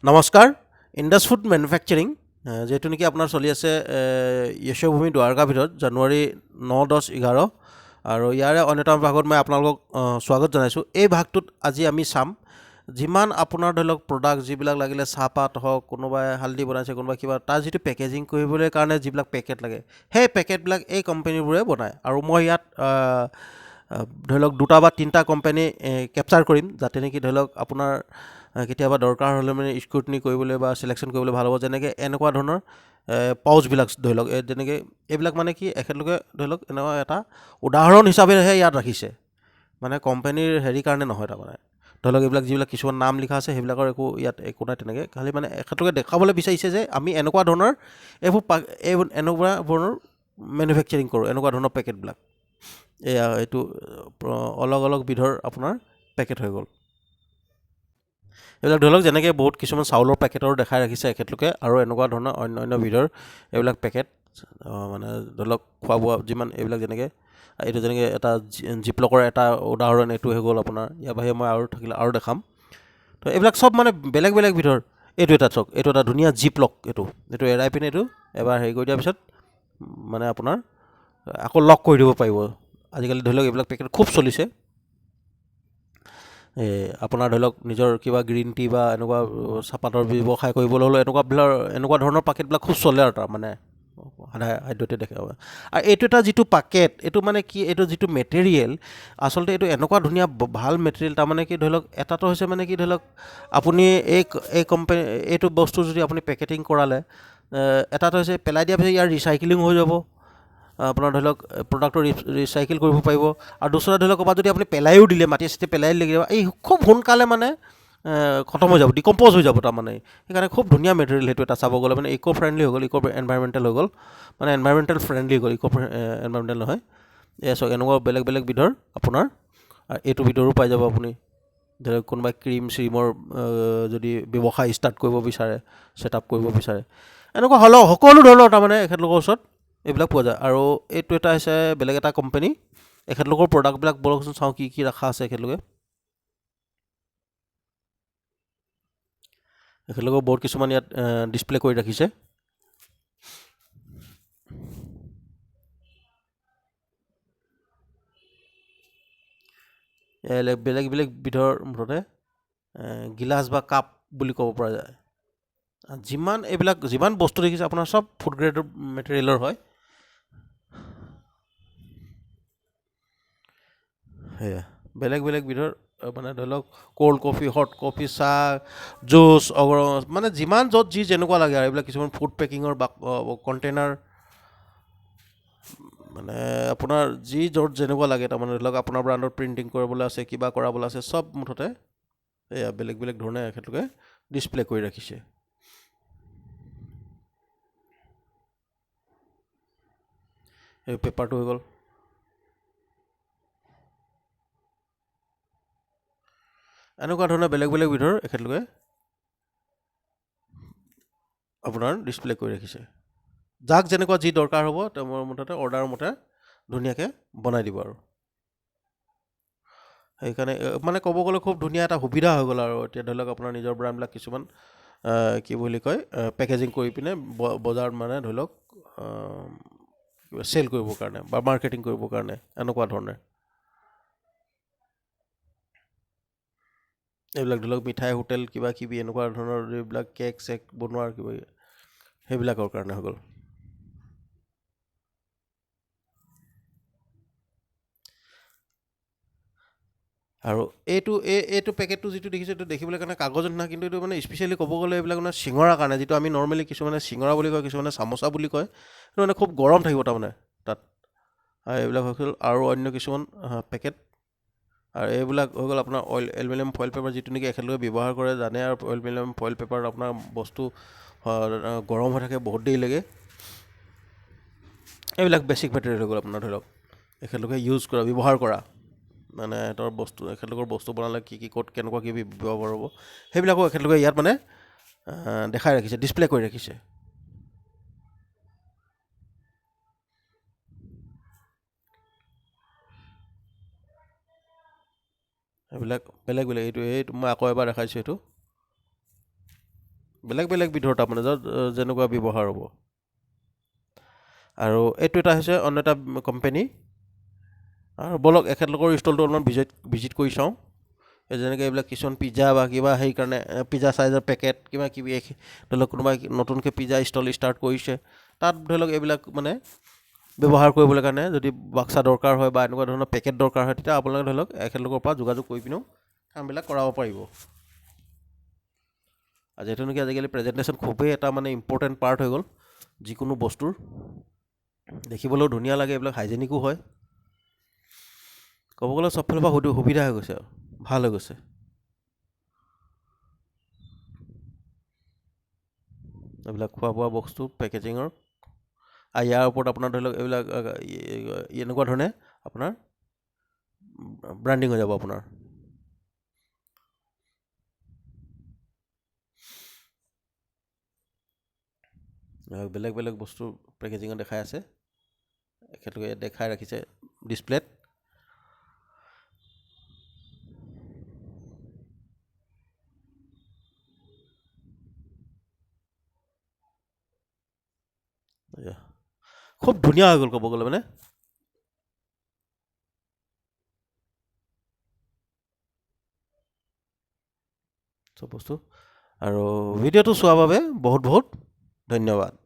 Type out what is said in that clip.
নমস্কাৰ। Indus food manufacturing যিহেতু নেকি আপোনাৰ চলি আছে য়শোভূমি দ্বাৰকা ভিতৰত জানুৱাৰী 9, 10, 11 আৰু ইয়াৰে অন্য এটা ভাগত মই আপোনালোকক স্বাগত জনাইছোঁ। এই ভাগটোত আজি আমি চাম যিমান আপোনাৰ ধৰি লওক প্ৰডাক্ট যিবিলাক লাগিলে চাহপাত হওক, কোনোবাই হালধি বনাইছে, কোনোবাই কিবা, তাৰ যিটো পেকেজিং কৰিবলৈ কাৰণে যিবিলাক পেকেট লাগে সেই পেকেটবিলাক এই কোম্পানীবোৰে বনায়। আৰু মই ইয়াত ধৰি লওক 2টা বা 3টা কোম্পানী কেপচাৰ কৰিম, যাতে নেকি ধৰি লওক আপোনাৰ কেতিয়াবা দৰকাৰ হ'লে মানে স্ক্ৰুটনি কৰিবলৈ বা চিলেকশ্যন কৰিবলৈ ভাল হ'ব। যেনেকৈ এনেকুৱা ধৰণৰ পাউচবিলাক ধৰি লওক, যেনেকৈ এইবিলাক মানে কি এখেতলোকে ধৰি লওক এনেকুৱা এটা উদাহৰণ হিচাপেহে ইয়াত ৰাখিছে, মানে কোম্পানীৰ হেৰি কাৰণে নহয়। তাৰমানে ধৰি লওক এইবিলাক যিবিলাক কিছুমান নাম লিখা আছে সেইবিলাকৰ ইয়াত একো নাই তেনেকৈ, খালি মানে এখেতলোকে দেখাবলৈ বিচাৰিছে যে আমি এনেকুৱা ধৰণৰ এনেকুৱা ধৰণৰ মেনুফেকচাৰিং কৰোঁ, এনেকুৱা ধৰণৰ পেকেটবিলাক। এইটো অলগ অলগ বিধৰ আপোনাৰ পেকেট হৈ গ'ল। এইবিলাক ধৰি লওক যেনেকৈ বহুত কিছুমান চাউলৰ পেকেটৰ দেখাই ৰাখিছে এখেতলোকে, আৰু এনেকুৱা ধৰণৰ অন্য বিধৰ এইবিলাক পেকেট, মানে ধৰি লওক খোৱা বোৱা যিমান এইবিলাক, যেনেকৈ এইটো যেনেকৈ এটা জিপলকৰ এটা উদাহৰণ এইটো হৈ গ'ল আপোনাৰ। ইয়াৰ বাহিৰে মই আৰু থাকিলে আৰু দেখাম। তো এইবিলাক চব মানে বেলেগ বেলেগ বিধৰ। এইটো এটা চাওক, এইটো এটা ধুনীয়া জিপলক, এইটো এৰাই পিনে এইটো এবাৰ হেৰি কৰি দিয়াৰ পিছত মানে আপোনাৰ আকৌ লক কৰি দিব পাৰিব। আজিকালি ধৰি লওক এইবিলাক পেকেট খুব চলিছে। আপোনাৰ ধৰি লওক নিজৰ কিবা গ্ৰীণ টি বা এনেকুৱা চাহপাতৰ ব্যৱসায় কৰিবলৈ হ'লে এনেকুৱা ধৰণৰ পেকেটবিলাক খুব চলে আৰু তাৰমানে সাধাৰণতে দেখা পায়। আৰু এইটো এটা যিটো পেকেট, এইটো মানে কি, এইটো যিটো মেটেৰিয়েল আচলতে এইটো এনেকুৱা ধুনীয়া ভাল মেটেৰিয়েল। তাৰমানে কি ধৰি লওক এটাটো হৈছে মানে কি ধৰি লওক আপুনি এই কোম্পানী এইটো বস্তু যদি আপুনি পেকেটিং কৰালে, এটাটো হৈছে পেলাই দিয়াৰ পিছত ইয়াৰ ৰিচাইকেলিং হৈ যাব, আপোনাৰ ধৰি লওক প্ৰডাক্টটো ৰিচাইকেল কৰিব পাৰিব। আৰু দুচৰা ধৰি লওক ক'ৰবাত যদি আপুনি পেলাইও দিলে, মাটি চাটি পেলাই দিলে, এই খুব সোনকালে মানে খতম হৈ যাব, ডিকম্প'জ হৈ যাব তাৰমানে। সেইকাৰণে খুব ধুনীয়া মেটেৰিয়েল সেইটো এটা চাব গ'লে, মানে ইক' ফ্ৰেণ্ডলি হৈ গ'ল, এনভাইৰমেণ্টেল হৈ গ'ল, মানে এনভাইৰমেণ্টেল ফ্ৰেণ্ডলি হৈ গ'ল, এনভাইৰমেণ্টেল নহয়। চাওক এনেকুৱা বেলেগ বেলেগ বিধৰ আপোনাৰ, এইটো ভিতৰো পাই যাব আপুনি। ধৰক কোনোবাই ক্ৰীমৰ যদি ব্যৱসায় ষ্টাৰ্ট কৰিব বিচাৰে, ছেটআপ কৰিব বিচাৰে, এনেকুৱা হ'লেও সকলো ধৰণৰ তাৰমানে এখেতলোকৰ ওচৰত এইবিলাক পোৱা যায়। আৰু এইটো এটা হৈছে বেলেগ এটা কোম্পানী। এখেতলোকৰ প্ৰডাক্টবিলাক বলকচোন চাওঁ কি কি ৰখা আছে। এখেতলোকৰ বহুত কিছুমান ইয়াত ডিছপ্লে কৰি ৰাখিছে। বেলেগ বেলেগ বিধৰ মুঠতে গিলাচ বা কাপ বুলি ক'ব পৰা যায়। যিমান বস্তু দেখিছে আপোনাৰ চব ফুড গ্ৰেডৰ মেটেৰিয়েলৰ হয়। সেয়া বেলেগ বেলেগ বিধৰ, মানে ধৰি লওক ক'ল্ড কফি, হট কফি, চাহ, জুচ, মানে যিমান য'ত যি যেনেকুৱা লাগে আৰু এইবিলাক কিছুমান ফুড পেকিঙৰ বা কণ্টেইনাৰ, মানে আপোনাৰ যি য'ত যেনেকুৱা লাগে তাৰমানে ধৰি লওক আপোনাৰ ব্ৰাণ্ডত প্ৰিণ্টিং কৰিবলৈ আছে, কিবা কৰাবলৈ আছে, চব মুঠতে এয়া বেলেগ বেলেগ ধৰণে এখেতলোকে ডিছপ্লে কৰি ৰাখিছে। এই পেপাৰটো হৈ গ'ল। এনেকুৱা ধৰণে বেলেগ বেলেগ বিধৰ এখেতলোকে আপোনাৰ ডিছপ্লে কৰি ৰাখিছে। যাক যেনেকুৱা যি দৰকাৰ হ'ব তেওঁৰ মুঠতে অৰ্ডাৰ মতে ধুনীয়াকৈ বনাই দিব। আৰু সেইকাৰণে মানে ক'ব গ'লে খুব ধুনীয়া এটা সুবিধা হৈ গ'ল। আৰু এতিয়া ধৰি লওক আপোনাৰ নিজৰ ব্ৰাণ্ডবিলাক কিছুমান কি বুলি কয় পেকেজিং কৰি পিনে বজাৰত মানে ধৰি লওক চেল কৰিবৰ কাৰণে বা মাৰ্কেটিং কৰিবৰ কাৰণে, এনেকুৱা ধৰণে এইবিলাক ধৰি লওক মিঠাই হোটেল কিবা কিবি এনেকুৱা ধৰণৰ এইবিলাক কেক চেক বনোৱাৰ কিবা সেইবিলাকৰ কাৰণে হৈ গ'ল। আৰু এইটো পেকেটটো যিটো দেখিছে, এইটো দেখিবলৈ কাৰণে কাগজৰ নিচিনা, কিন্তু এইটো মানে স্পেচিয়েলি ক'ব গ'লে এইবিলাক মানে চিঙৰাৰ কাৰণে, যিটো আমি নৰ্মেলি কিছুমানে চিঙৰা বুলি কয়, কিছুমানে চামোচা বুলি কয়। সেইটো মানে খুব গৰম থাকিব তাৰমানে তাত। আৰু এইবিলাক হৈ গ'ল আৰু অন্য কিছুমান পেকেট। আৰু এইবিলাক হৈ গ'ল আপোনাৰ এলুমিনিয়াম ফইল পেপাৰ, যিটো নেকি এখেতলোকে ব্যৱহাৰ কৰে জানে। আৰু এলুমিনিয়াম ফইল পেপাৰত আপোনাৰ বস্তু গৰম হৈ থাকে বহুত দেৰিলৈকে। এইবিলাক বেছিক মেটেৰিয়েল হৈ গ'ল আপোনাৰ ধৰি লওক এখেতলোকে ব্যৱহাৰ কৰা, মানে এখেতলোকৰ বস্তু বনালে কি কি ক'ত কেনেকুৱা কি ব্যৱহাৰ হ'ব, সেইবিলাকো এখেতলোকে ইয়াত মানে দেখাই ৰাখিছে, ডিছপ্লে কৰি ৰাখিছে। এইবিলাক বেলেগ বেলেগ। এইটো মই আকৌ এবাৰ দেখাইছোঁ। বেলেগ বেলেগ বিধৰ তাৰমানে যেনেকুৱা ব্যৱহাৰ হ'ব। আৰু এইটো এটা হৈছে অন্য এটা কোম্পেনী। আৰু ব'লক এখেতলোকৰ ষ্টলটো অলপমান ভিজিট কৰি চাওঁ। যেনেকৈ এইবিলাক কিছুমান পিজ্জা বা কিবা সেইকাৰণে পিজ্জা চাইজৰ পেকেট কিবা কিবি ধৰি লওক কোনোবাই নতুনকৈ পিজ্জা ষ্টল ষ্টাৰ্ট কৰিছে, তাত ধৰি লওক এইবিলাক মানে ব্যৱহাৰ কৰিবলৈ কাৰণে যদি বাক্সা দৰকাৰ হয় বা এনেকুৱা ধৰণৰ পেকেট দৰকাৰ হয়, তেতিয়া আপোনালোকে ধৰি লওক এখেতলোকৰ পৰা যোগাযোগ কৰি পিনেও কামবিলাক কৰাব পাৰিব। আৰু যিহেতু নেকি আজিকালি প্ৰেজেণ্টেশ্যন খুবেই এটা মানে ইম্পৰ্টেণ্ট পাৰ্ট হৈ গ'ল যিকোনো বস্তুৰ। দেখিবলৈও ধুনীয়া লাগে, এইবিলাক হাইজেনিকো হয়। ক'ব গ'লে চব ফালৰ পৰা সুবিধা হৈ গৈছে আৰু ভাল হৈ গৈছে। এইবিলাক খোৱা বোৱা বস্তু পেকেজিঙৰ, আৰু ইয়াৰ ওপৰত আপোনাৰ ধৰি লওক এইবিলাক এনেকুৱা ধৰণে আপোনাৰ ব্ৰেণ্ডিং হৈ যাব আপোনাৰ। বেলেগ বেলেগ বস্তু পেকেজিঙত দেখাই আছে, এখেতলোকে দেখাই ৰাখিছে ডিছপ্লেত। খুব ধুনীয়া হৈ গ'ল ক'ব গ'লে মানে। চব বস্তু। আৰু ভিডিঅ'টো চোৱাৰ বাবে বহুত বহুত ধন্যবাদ।